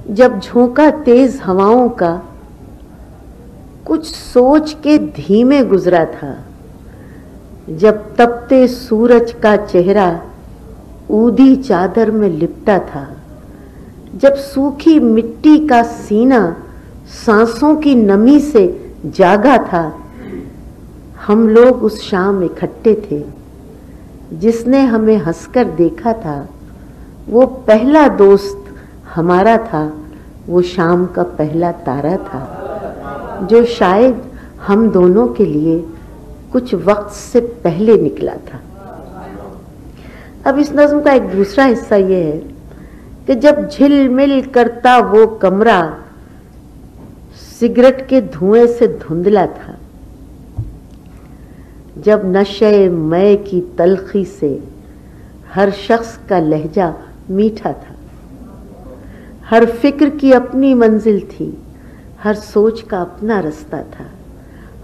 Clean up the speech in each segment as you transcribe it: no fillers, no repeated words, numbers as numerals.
जब झोंका तेज हवाओं का कुछ सोच के धीमे गुजरा था, जब तपते सूरज का चेहरा ऊदी चादर में लिपटा था, जब सूखी मिट्टी का सीना सांसों की नमी से जागा था, हम लोग उस शाम इकट्ठे थे। जिसने हमें हंसकर देखा था वो पहला दोस्त हमारा था, वो शाम का पहला तारा था जो शायद हम दोनों के लिए कुछ वक्त से पहले निकला था। अब इस नज़्म का एक दूसरा हिस्सा ये है कि जब झिलमिल करता वो कमरा सिगरेट के धुएं से धुंधला था, जब नशे मय की तलखी से हर शख्स का लहजा मीठा था, हर फिक्र की अपनी मंजिल थी, हर सोच का अपना रास्ता था,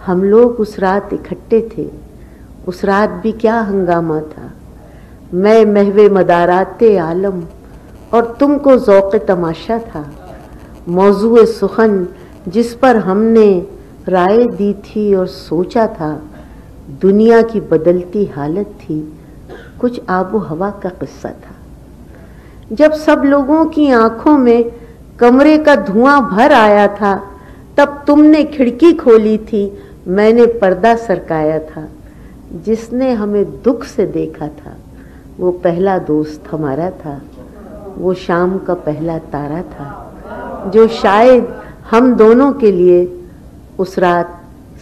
हम लोग उस रात इकट्ठे थे। उस रात भी क्या हंगामा था। मैं महवे मदाराते आलम और तुमको ज़ौक़ तमाशा था। मौज़ूए सुखन जिस पर हमने राय दी थी और सोचा था, दुनिया की बदलती हालत थी, कुछ आबो हवा का किस्सा था। जब सब लोगों की आंखों में कमरे का धुआं भर आया था, तब तुमने खिड़की खोली थी, मैंने पर्दा सरकाया था। जिसने हमें दुख से देखा था वो पहला दोस्त हमारा था, वो शाम का पहला तारा था जो शायद हम दोनों के लिए उस रात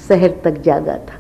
सहर तक जागा था।